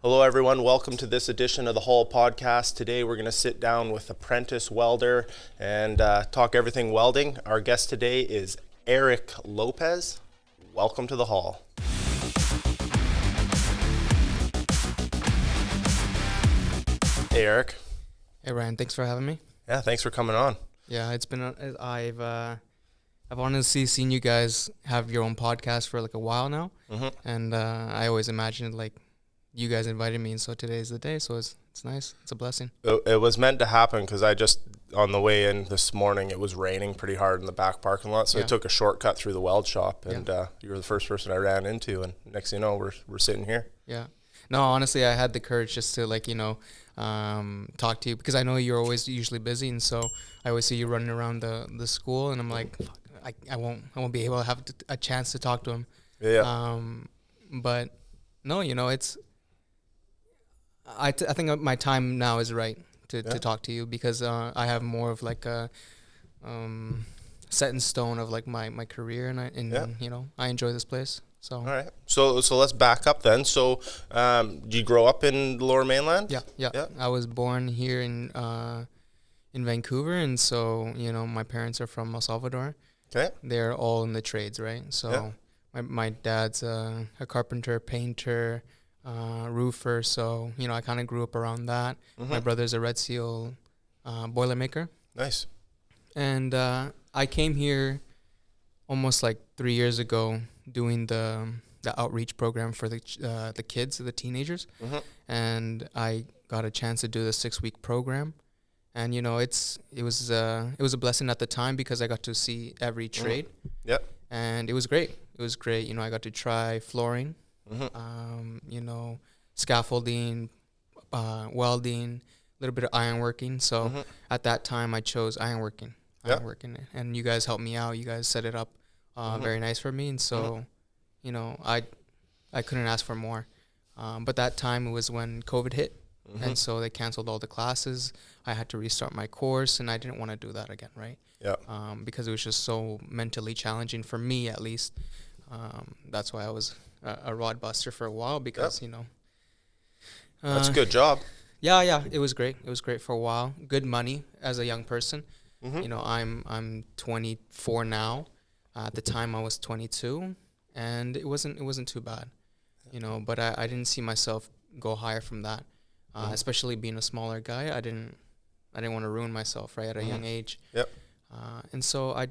Hello, everyone. Welcome to this edition of the Hall Podcast. Today, we're going to sit down with Apprentice welder and talk everything welding. Our guest today is Eric Lopez. Welcome to the Hall. Hey, Eric. Hey, Ryan. Thanks for having me. Yeah, thanks for coming on. Yeah, it's been I've honestly seen you guys have your own podcast for like a while now, and I always imagined like you guys invited me, and so today's the day. So it's nice. It's a blessing. It was meant to happen because I just, on the way in this morning, it was raining pretty hard in the back parking lot, so I took a shortcut through the weld shop, and you were the first person I ran into, and next thing you know, we're sitting here. Yeah. No, honestly, I had the courage just to talk to you because I know you're always usually busy, and so I always see you running around the school, and I'm like, fuck, I won't be able to have a chance to talk to him. Yeah. But no, it's. I think my time now is right to talk to you because I have more of like a set in stone of like my career, and I enjoy this place. So all right, so let's back up then. So did you grow up in the Lower Mainland? Yeah. I was born here in Vancouver, and so my parents are from El Salvador. Okay, they're all in the trades, right? So my dad's a carpenter, painter, roofer, so I kind of grew up around that. My brother's a Red Seal boilermaker. Nice. And I came here almost like 3 years ago doing the outreach program for the kids, the teenagers, and I got a chance to do the 6-week program, and it was a blessing at the time because I got to see every trade. Yep. And it was great. I got to try flooring, scaffolding, welding, a little bit of ironworking. So at that time, I chose ironworking, and you guys helped me out. You guys set it up very nice for me, and so I couldn't ask for more. But that time it was when COVID hit, and so they canceled all the classes. I had to restart my course, and I didn't want to do that again, right? Yeah. Because it was just so mentally challenging for me, at least. That's why I was a rod buster for a while because that's a good job. Yeah, it was great. It was great for a while. Good money as a young person. I'm 24 now. At the time I was 22, and it wasn't too bad, But I didn't see myself go higher from that, especially being a smaller guy. I didn't want to ruin myself right at a young age. Yep. And so I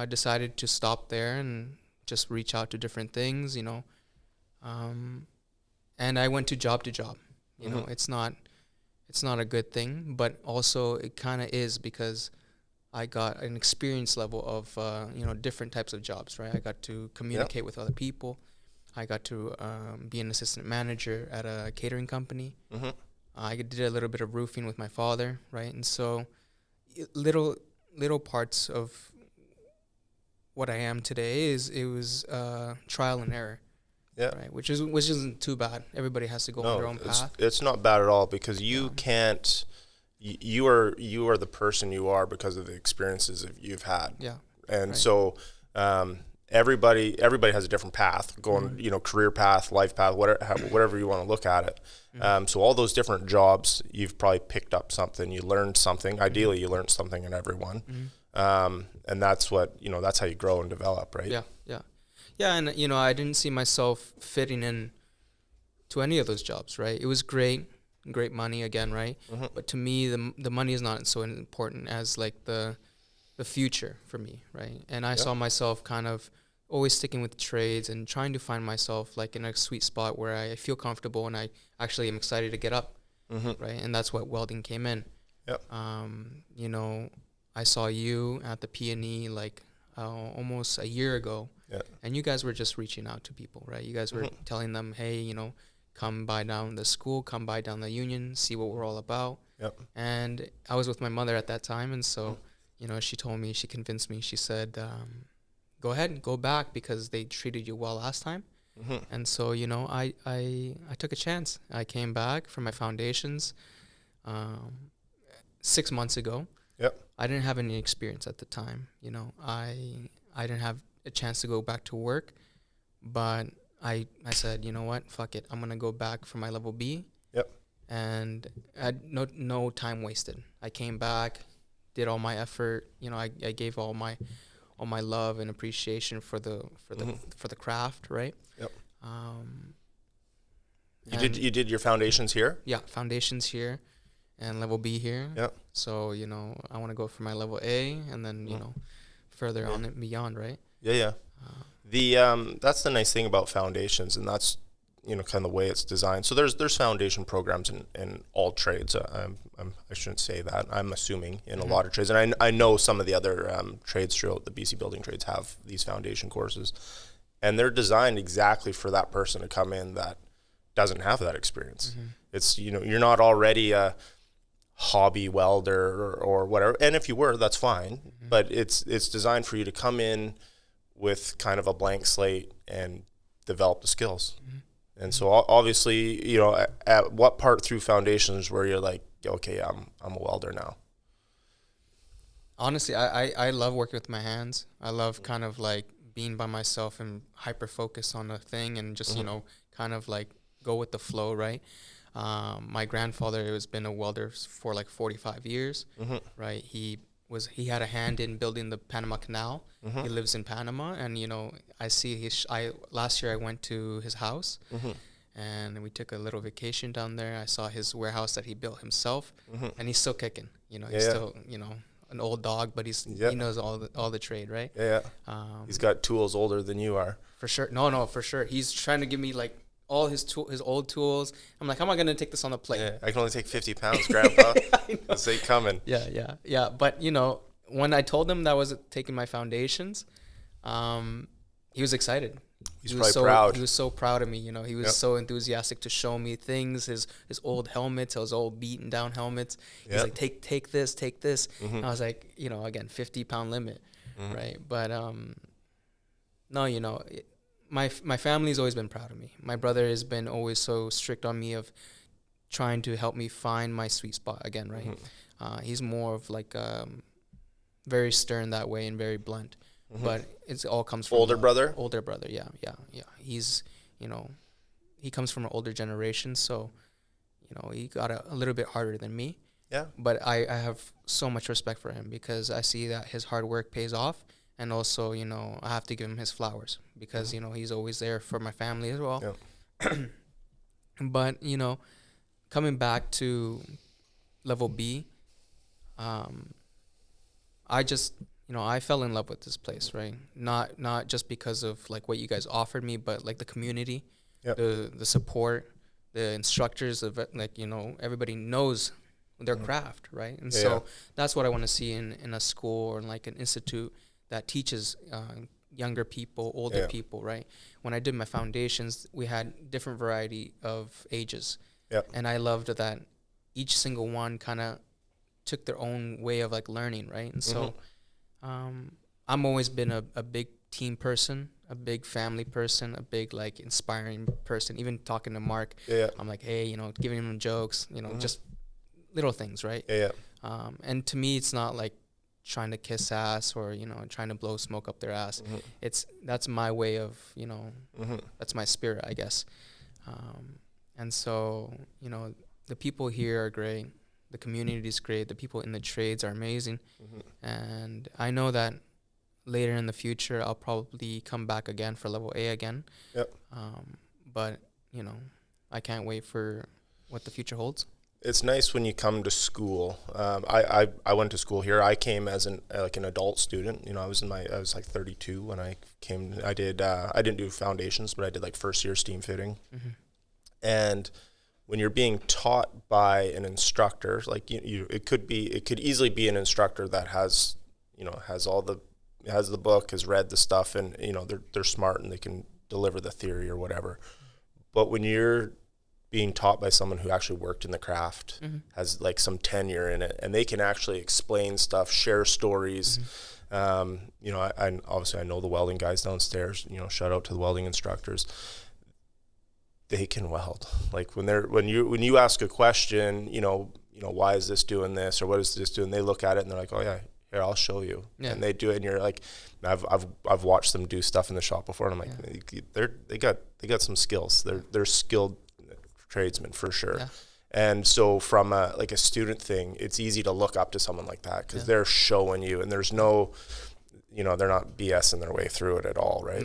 decided to stop there and just reach out to different things, and I went to job. It's not a good thing, but also it kind of is because I got an experience level of different types of jobs, right? I got to communicate with other people. I got to be an assistant manager at a catering company. I did a little bit of roofing with my father, right? And so little parts of what I am today was trial and error. Yeah. Right, which isn't too bad. Everybody has to go on their own path. It's not bad at all because you can't. You are the person you are because of the experiences that you've had. Yeah. And so everybody has a different path going. Career path, life path, whatever you want to look at it. So all those different jobs, you've probably picked up something. You learned something. Ideally, you learned something in every one. And that's what that's how you grow and develop, right? Yeah, and I didn't see myself fitting in to any of those jobs, right? It was great money again, right? But to me, the money is not so important as like the future for me, right? And I saw myself kind of always sticking with trades and trying to find myself like in a sweet spot where I feel comfortable and I actually am excited to get up, right? And that's what welding came in. Yep. I saw you at the P&E like almost a year ago. Yeah. And you guys were just reaching out to people, right? You guys were telling them, hey, come by down the school, come by down the union, see what we're all about. Yep. And I was with my mother at that time. And so, she told me, she convinced me, she said, go ahead and go back because they treated you well last time. And so, I took a chance. I came back for my foundations 6 months ago. Yep. I didn't have any experience at the time. I didn't have a chance to go back to work, but I said, you know what, fuck it, I'm gonna go back for my level B. Yep. And I had no time wasted. I came back, did all my effort. You know, I gave all my love and appreciation for the craft, right? Yep. You did your foundations here? Yeah, foundations here, and level B here. Yep. So you know, I want to go for my level A, and then you know, further on and beyond, right? Yeah. That's the nice thing about foundations, and that's, you know, kind of the way it's designed. So there's foundation programs in all trades. I shouldn't say that. I'm assuming in a lot of trades, and I know some of the other trades throughout the BC building trades have these foundation courses, and they're designed exactly for that person to come in that doesn't have that experience. It's, you know, you're not already a hobby welder or whatever, and if you were, that's fine. But it's designed for you to come in with kind of a blank slate and develop the skills. And so obviously, you know, at what part through foundations where you're like, okay, I'm a welder now? Honestly, I love working with my hands. I love kind of like being by myself and hyper focus on a thing and just, you know, kind of like go with the flow, right? My grandfather has been a welder for like 45 years, right? He had a hand in building the Panama Canal. He lives in Panama, and you know, I see last year I went to his house, and we took a little vacation down there. I saw his warehouse that he built himself, and he's still kicking. You know, he's still, you know, an old dog, but he knows all the trade, right? He's got tools older than you are. For sure. No, for sure. He's trying to give me like all his old tools. I'm like, how am I gonna take this on the plate? Yeah, I can only take 50 pounds, Grandpa. Let's say coming. Yeah. But you know, when I told him that I was taking my foundations, he was excited. He's probably proud. He was so proud of me. You know, he was so enthusiastic to show me things. His old helmets, his old beaten down helmets. He's like, take this. And I was like, you know, again, 50-pound limit, right? But no, you know. My family's always been proud of me. My brother has been always so strict on me of trying to help me find my sweet spot again, right? He's more of like very stern that way and very blunt, but it all comes from older brother. Yeah. He's, you know, he comes from an older generation, so you know, he got a little bit harder than me. Yeah. But I have so much respect for him because I see that his hard work pays off. And also, you know, I have to give him his flowers because, you know, he's always there for my family as well. Yeah. But, you know, coming back to level B, I just, you know, I fell in love with this place, right? Not just because of, like, what you guys offered me, but, like, the community, the support, the instructors, like, you know, everybody knows their craft, right? And so that's what I want to see in a school or, like, an institute that teaches younger people, older people, right? When I did my foundations, we had different variety of ages. And I loved that each single one kind of took their own way of like learning, right? And so I'm always been a big team person, a big family person, a big like inspiring person. Even talking to Mark, I'm like, hey, you know, giving him jokes, you know, just little things, right? And to me, it's not like trying to kiss ass or, you know, trying to blow smoke up their ass. That's my way of, you know, that's my spirit, I guess. And so, you know, the people here are great. The community is great. The people in the trades are amazing. And I know that later in the future, I'll probably come back again for level A again. But, you know, I can't wait for what the future holds. It's nice when you come to school. I went to school here. I came as an adult student. You know, I was like 32 when I came. I didn't do foundations, but I did like first year steam fitting. And when you're being taught by an instructor, like it could easily be an instructor that has the book, has read the stuff, and you know they're smart and they can deliver the theory or whatever. But when you're being taught by someone who actually worked in the craft, has like some tenure in it, and they can actually explain stuff, share stories. You know, I obviously I know the welding guys downstairs. You know, shout out to the welding instructors. They can weld. Like when you ask a question, you know, why is this doing this or what is this doing? They look at it and they're like, oh yeah, here, I'll show you. Yeah. And they do it, and you're like, I've watched them do stuff in the shop before, and I'm like, they got some skills. They're skilled tradesmen for sure. Yeah. And so from a student thing, it's easy to look up to someone like that because they're showing you, and there's no, they're not BSing their way through it at all, right?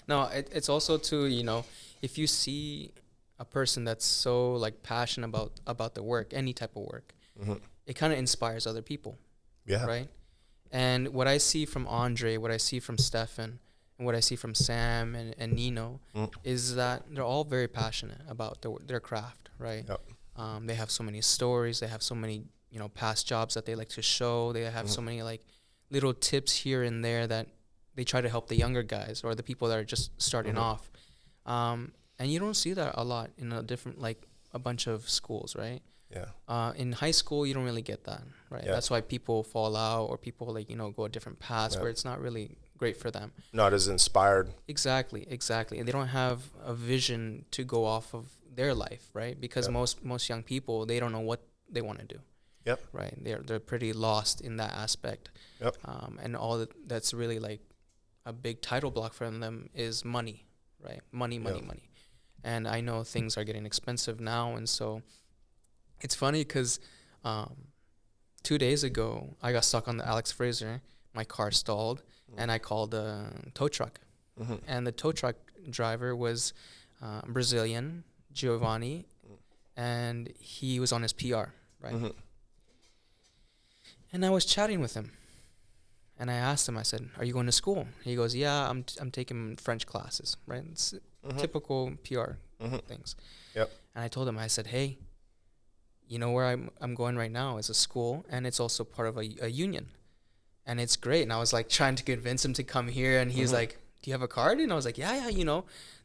No. It's also too, if you see a person that's so like passionate about the work, any type of work, it kind of inspires other people. Yeah. Right. And what I see from Andre, what I see from Stefan, and what I see from Sam and Nino is that they're all very passionate about their craft, right? Yep. They have so many stories. They have so many, past jobs that they like to show. They have so many like little tips here and there that they try to help the younger guys or the people that are just starting off. And you don't see that a lot in a bunch of schools, right? Yeah. In high school, you don't really get that, right? Yeah. That's why people fall out or people go a different paths where it's not really great for them. Not as inspired. Exactly. And they don't have a vision to go off of their life, right? Because most young people, they don't know what they want to do. Yep. Right. They're pretty lost in that aspect. Yep. And all that's really like a big title block for them is money, right? Money. And I know things are getting expensive now, and so it's funny because 2 days ago I got stuck on the Alex Fraser. My car stalled, and I called a tow truck, and the tow truck driver was Brazilian, Giovanni, and he was on his PR, right? And I was chatting with him, and I asked him. I said, "Are you going to school?" He goes, "Yeah, I'm taking French classes, right?" It's typical PR things. Yep. And I told him, I said, "Hey, you know where I'm going right now is a school, and it's also part of a union, and it's great." And I was like trying to convince him to come here, and he was like, "Do you have a card?" And I was like, "Yeah,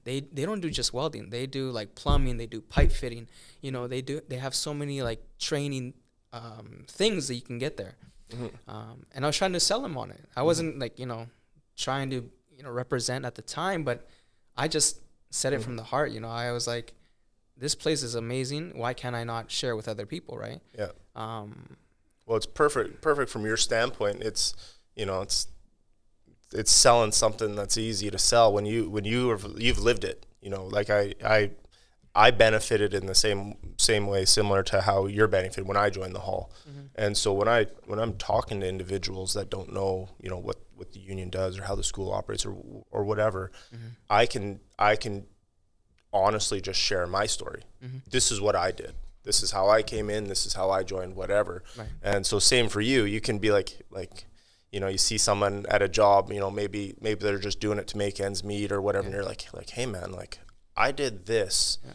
they don't do just welding. They do like plumbing, they do pipe fitting. They have so many like training things that you can get there." And I was trying to sell him on it. I wasn't like, trying to, represent at the time, but I just said it from the heart. I was like, this place is amazing. Why can't I not share with other people, right? Yeah. Well, it's perfect from your standpoint. It's, it's selling something that's easy to sell when you've lived it. Like I benefited in the same way, similar to how you're benefited when I joined the hall. And so when I'm talking to individuals that don't know, what the union does or how the school operates or whatever, I can honestly just share my story. This is what I did. This is how I came in. This is how I joined whatever. Right. And so same for you. You can be like, you see someone at a job, maybe they're just doing it to make ends meet or whatever. And you're like, hey man, like I did this. Yeah.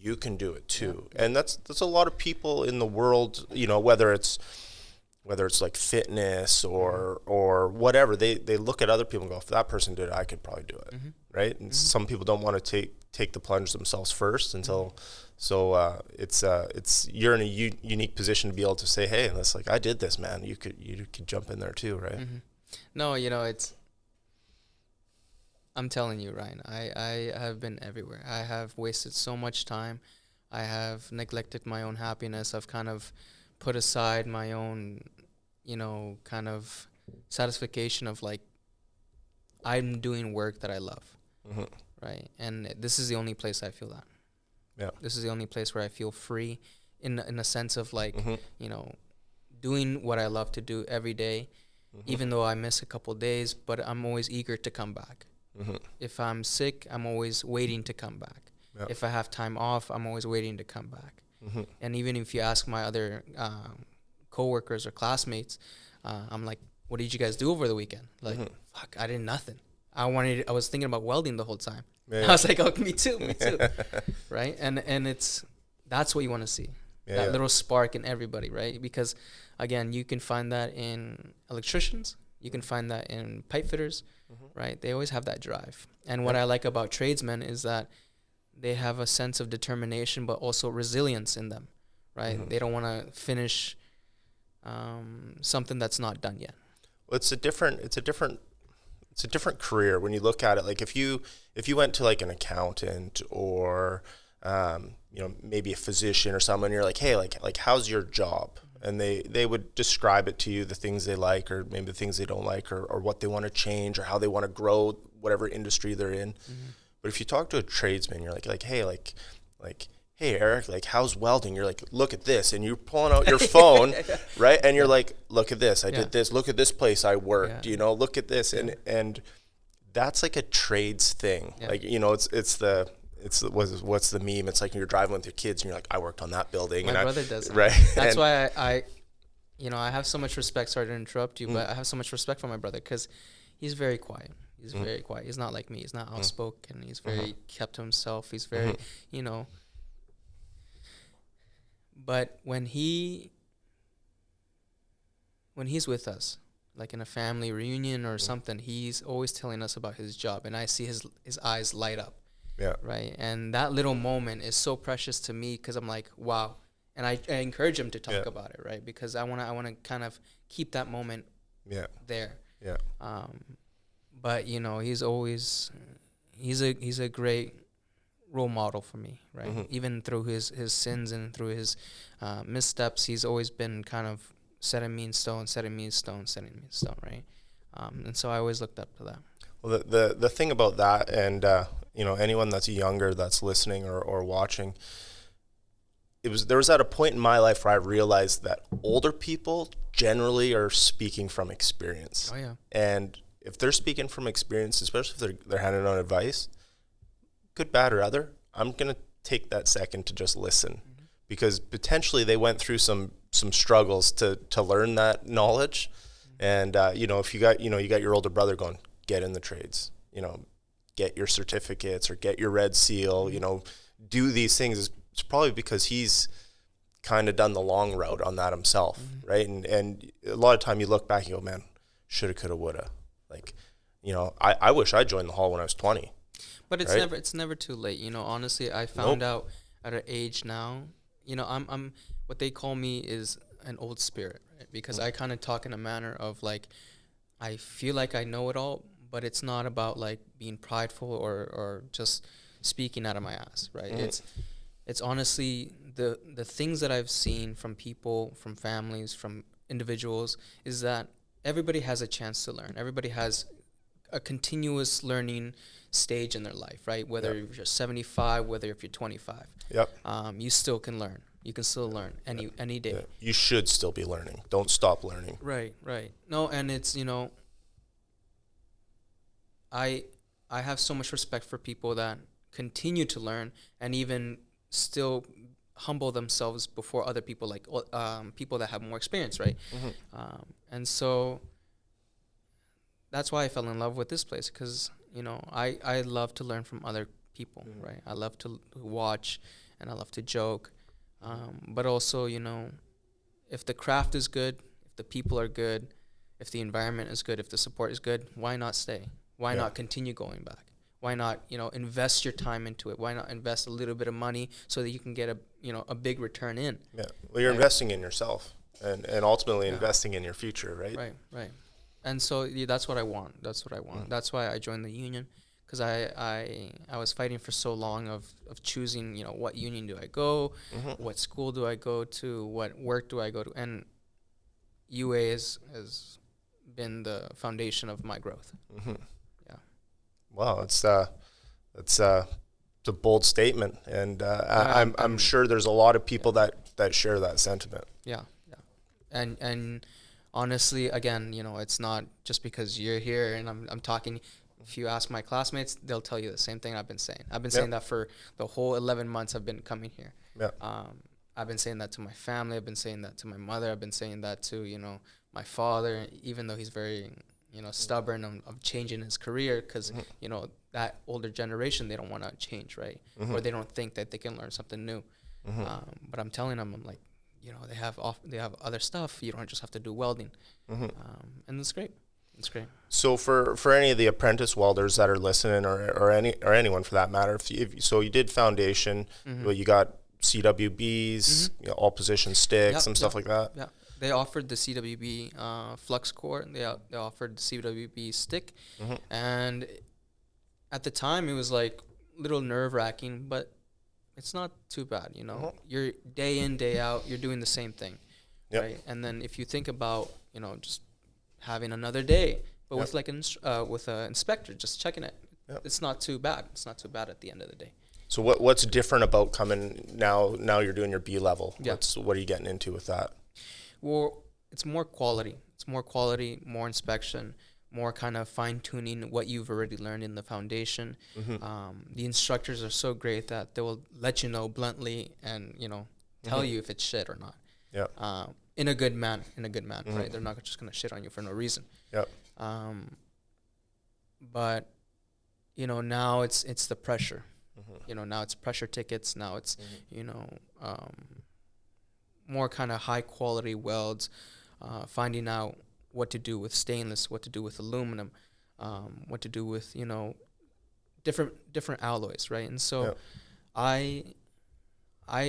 You can do it too. Yeah. And that's a lot of people in the world, whether it's like fitness or whatever, they look at other people and go, if that person did it, I could probably do it. Right. And some people don't want to take the plunge themselves first until, it's you're in a unique position to be able to say, hey, and that's like, I did this, man. You could jump in there too. Right. No, I'm telling you, Ryan, I have been everywhere. I have wasted so much time. I have neglected my own happiness. I've kind of put aside my own, kind of satisfaction of like, I'm doing work that I love, right? And this is the only place I feel that. Yeah. This is the only place where I feel free in a sense of like, doing what I love to do every day, even though I miss a couple days, but I'm always eager to come back. If I'm sick, I'm always waiting to come back. Yep. If I have time off, I'm always waiting to come back. And even if you ask my other coworkers or classmates, I'm like, what did you guys do over the weekend? Like, fuck, I did nothing. I was thinking about welding the whole time. Yeah. I was like, oh, me too. Right? And that's what you want to see. Yeah. That little spark in everybody, right? Because again, you can find that in electricians, you can find that in pipe fitters, right? They always have that drive. And what I like about tradesmen is that they have a sense of determination, but also resilience in them, right? They don't want to finish something that's not done yet. Well, it's a different career when you look at it. Like if you went to like an accountant or maybe a physician or someone, you're like, hey, like how's your job? and they would describe it to you, the things they like, or maybe the things they don't like, or what they want to change, or how they want to grow whatever industry they're in. But if you talk to a tradesman, you're like, hey, hey, Eric, like, how's welding? You're like, look at this. And you're pulling out your phone, right? And you're like, look at this. I did this. Look at this place I worked, look at this. And that's like a trades thing. Like, what's the meme? It's like you're driving with your kids and you're like, I worked on that building. My brother does that. Right. That's why I have so much respect. Sorry to interrupt you, but I have so much respect for my brother because he's very quiet. He's very quiet. He's not like me. He's not outspoken. He's very kept to himself. He's very, but when he's with us, like in a family reunion or something, he's always telling us about his job, and I see his eyes light up. Yeah. Right. And that little moment is so precious to me because I'm like, wow. And I encourage him to talk about it, right? Because I wanna kind of keep that moment there. Yeah. But he's always he's a great role model for me, right? Even through his sins and through his missteps, he's always been kind of setting me in stone, right? And so I always looked up to that. Well, the thing about that, and anyone that's younger that's listening or watching, there was at a point in my life where I realized that older people generally are speaking from experience. Oh yeah. And if they're speaking from experience, especially if they're handing out advice, good, bad, or other, I'm gonna take that second to just listen, because potentially they went through some struggles to learn that knowledge. And if you got your older brother going, get in the trades, get your certificates or get your red seal, do these things, it's probably because he's kind of done the long route on that himself, right? And a lot of time you look back and you go, man, shoulda, coulda, woulda. Like, I wish I joined the hall when I was 20. But it's never too late. Honestly, I found out at an age now, I'm what they call me is an old spirit, right? Because I kind of talk in a manner of like, I feel like I know it all, but it's not about like being prideful or just speaking out of my ass, right? It's honestly the things that I've seen from people, from families, from individuals, is that everybody has a chance to learn. Everybody has a continuous learning stage in their life, right? Whether you're 75, whether if you're 25. Yep. You still can learn. You can still learn any day. Yeah. You should still be learning. Don't stop learning. Right. No, and it's, I have so much respect for people that continue to learn and even still humble themselves before other people, like people that have more experience, right? And so that's why I fell in love with this place, because I love to learn from other people, right? I love to watch and I love to joke, but also if the craft is good, if the people are good, if the environment is good, if the support is good, why not stay? Why not continue going back? Why not, invest your time into it? Why not invest a little bit of money so that you can get a big return in? Yeah. Well, you're investing in yourself and ultimately investing in your future, right? Right. And so that's what I want. That's why I joined the union, because I was fighting for so long of choosing, what union do I go, what school do I go to, what work do I go to, and UA has been the foundation of my growth. Wow, it's a bold statement, and I'm sure there's a lot of people that share that sentiment. Yeah, and honestly, again, it's not just because you're here and I'm talking. If you ask my classmates, they'll tell you the same thing I've been saying. I've been saying that for the whole 11 months I've been coming here. Yeah. I've been saying that to my family. I've been saying that to my mother. I've been saying that to my father, even though he's very stubborn of changing his career, because that older generation, they don't want to change, right? Or they don't think that they can learn something new. But I'm telling them, I'm like, they have other stuff. You don't just have to do welding, and it's great. It's great. So for any of the apprentice welders that are listening, or anyone for that matter, so you did foundation, well, you got CWBs, all position sticks, stuff like that. Yeah. They offered the CWB flux core. They offered the CWB stick, and at the time it was like a little nerve-wracking, but it's not too bad. You're day in, day out. You're doing the same thing, right? And then if you think about, just having another day, but with like with an inspector, just checking it, it's not too bad. It's not too bad at the end of the day. So what's different about coming now you're doing your B level? Yeah. What are you getting into with that? Well, it's more quality. It's more quality, more inspection, more kind of fine-tuning what you've already learned in the foundation. The instructors are so great that they will let you know bluntly and, tell you if it's shit or not. Yeah. In a good man, right? They're not just going to shit on you for no reason. Yeah. But, now it's the pressure. Now it's pressure tickets. Now it's, more kind of high-quality welds, finding out what to do with stainless, what to do with aluminum, what to do with, different alloys, right? And so I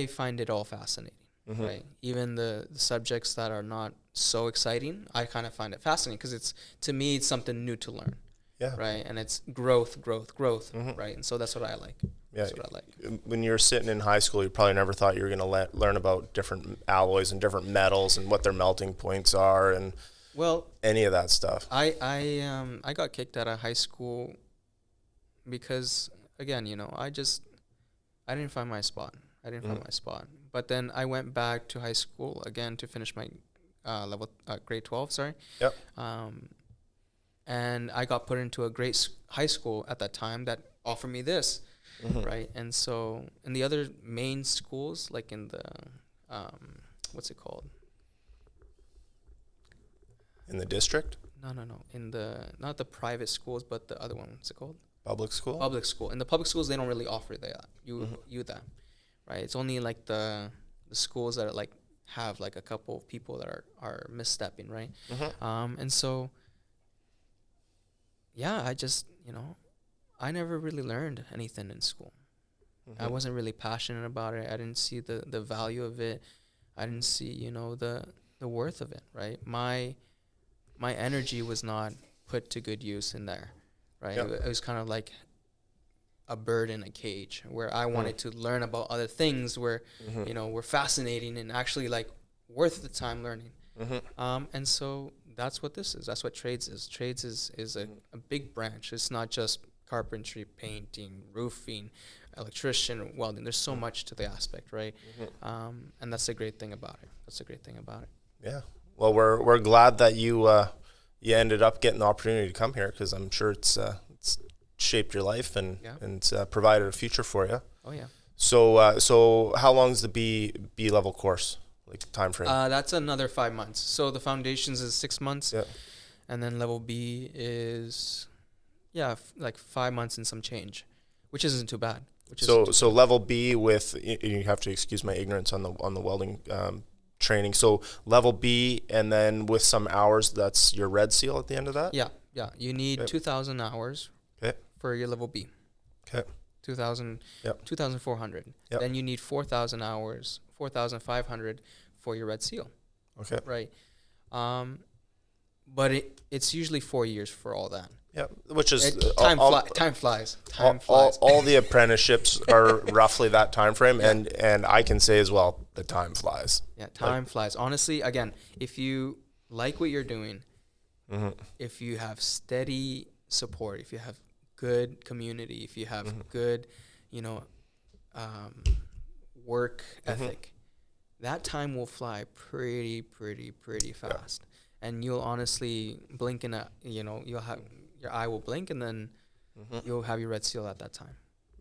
find it all fascinating, right? Even the subjects that are not so exciting, I kind of find it fascinating because to me, it's something new to learn. Yeah. Right. And it's growth. Right. And so that's what I like. Yeah. That's what I like. When you're sitting in high school, you probably never thought you were going to learn about different alloys and different metals and what their melting points are and any of that stuff. I got kicked out of high school because, again, I didn't find my spot. But then I went back to high school again to finish my grade 12. Sorry. Yep. And I got put into a great high school at that time that offered me this, right? And so in the other main schools, like in the, what's it called? In the district? No. Not the private schools, but the other one. What's it called? Public school? Public school. In the public schools, they don't really offer that. That, right? It's only like the schools that are like have like a couple of people that are misstepping, right? And so. Yeah, I just, I never really learned anything in school. I wasn't really passionate about it. I didn't see the value of it. I didn't see, the worth of it, right? My energy was not put to good use in there, right? Yep. It was kind of like a bird in a cage where I wanted to learn about other things where, were fascinating and actually like worth the time learning. And so that's what this is. That's what trades is. Trades is a big branch. It's not just carpentry, painting, roofing, electrician, welding. There's so much to the aspect, right? And that's the great thing about it. Yeah. Well, we're glad that you ended up getting the opportunity to come here because I'm sure it's shaped your life and it's provided a future for you. Oh yeah. So how long is the B level course? Like time frame? That's another 5 months. So the foundations is 6 months, and then level B is, like 5 months and some change, which isn't too bad. So level B with, you have to excuse my ignorance on the welding training. So level B, and then with some hours, that's your red seal at the end of that. Yeah. You need 2,000 hours for your level B. Okay. 2,400. Then you need 4,000 hours, 4,500 for your red seal. Okay. Right. But it's usually 4 years for all that. Yeah, which is time flies. All the apprenticeships are roughly that time frame, and I can say as well, the time flies. Yeah, time flies. Honestly, again, if you like what you're doing, if you have steady support, if you have good community, if you have good, work ethic, that time will fly pretty fast. And you'll honestly blink you'll have your eye will blink, and then you'll have your red seal at that time.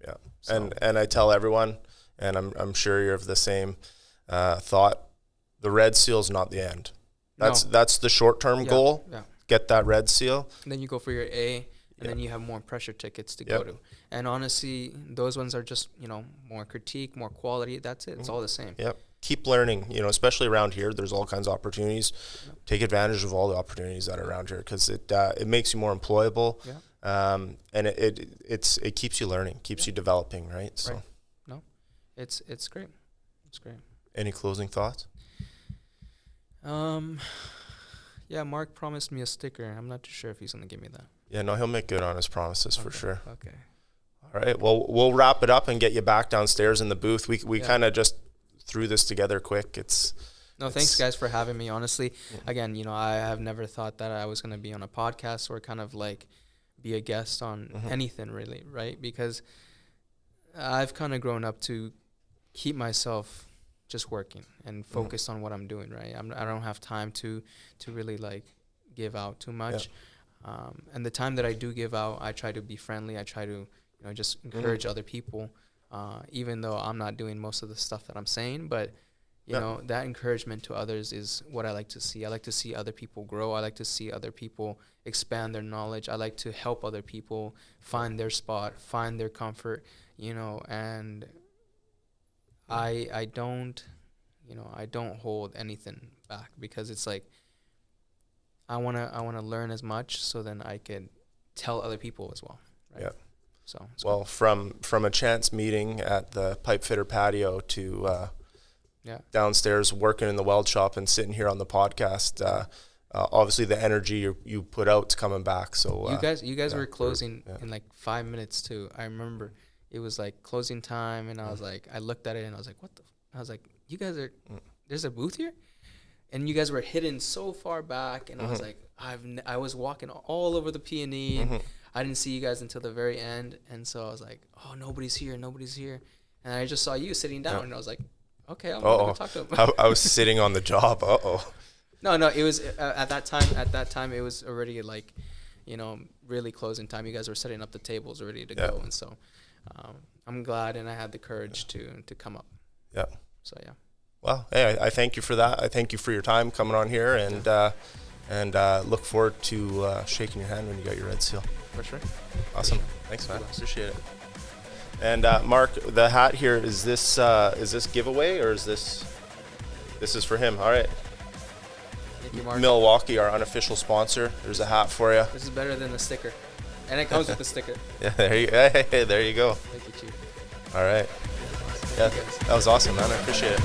Yeah. So. And I tell everyone, and I'm sure you're of the same thought, the red seal is not the end. That's the short-term goal. Yeah. Get that red seal. And then you go for your A, and then you have more pressure tickets to go to. And honestly, those ones are just, more critique, more quality. That's it. It's all the same. Yep. Keep learning, especially around here. There's all kinds of opportunities. Yep. Take advantage of all the opportunities that are around here because it makes you more employable. Yeah. And it keeps you learning, keeps you developing, right? So. Right. No, it's great. It's great. Any closing thoughts? Yeah, Mark promised me a sticker. I'm not too sure if he's going to give me that. Yeah, no, he'll make good on his promises for sure. Okay. All right. Well, we'll wrap it up and get you back downstairs in the booth. We kind of just threw this together quick. It's No, thanks guys for having me. Honestly, again, you know, I have never thought that I was going to be on a podcast or kind of like be a guest on anything really, right? Because I've kind of grown up to keep myself just working and focused on what I'm doing, right? I don't have time to really like give out too much. And the time that I do give out, I try to be friendly. I try to, you know, just encourage other people, even though I'm not doing most of the stuff that I'm saying. But, you know, that encouragement to others is what I like to see. I like to see other people grow. I like to see other people expand their knowledge. I like to help other people find their spot, find their comfort, you know, and I don't, you know, I don't hold anything back, because it's like I wanna learn as much so then I can tell other people as well. Right? Yeah. So well, from a chance meeting at the pipe fitter patio to downstairs working in the weld shop and sitting here on the podcast, obviously the energy you put out's coming back. So you guys were closing in like 5 minutes too. I remember it was like closing time, and I was like, I looked at it and I was like, what the? I was like, you guys are there's a booth here, and you guys were hidden so far back, and I was like, I was walking all over the P&E, and I didn't see you guys until the very end, and so I was like, oh, nobody's here, and I just saw you sitting down, and I was like, okay, I'm gonna go talk to him. I was sitting on the job. No, it was at that time it was already like, you know, really closing time. You guys were setting up the tables ready to go, and so I'm glad, and I had the courage to come up. Yeah. So yeah. Well, hey, I thank you for that. I thank you for your time coming on here, and look forward to shaking your hand when you got your red seal. For sure. Awesome. Thanks, man. Appreciate it. And Mark, the hat here, is this giveaway, or is this is for him? All right. Thank you, Mark. Milwaukee, our unofficial sponsor. There's a hat for you. This is better than the sticker, and it comes with the sticker. Yeah, there you go. Thank you, Chief. All right. Yeah, that was awesome, man. I appreciate it.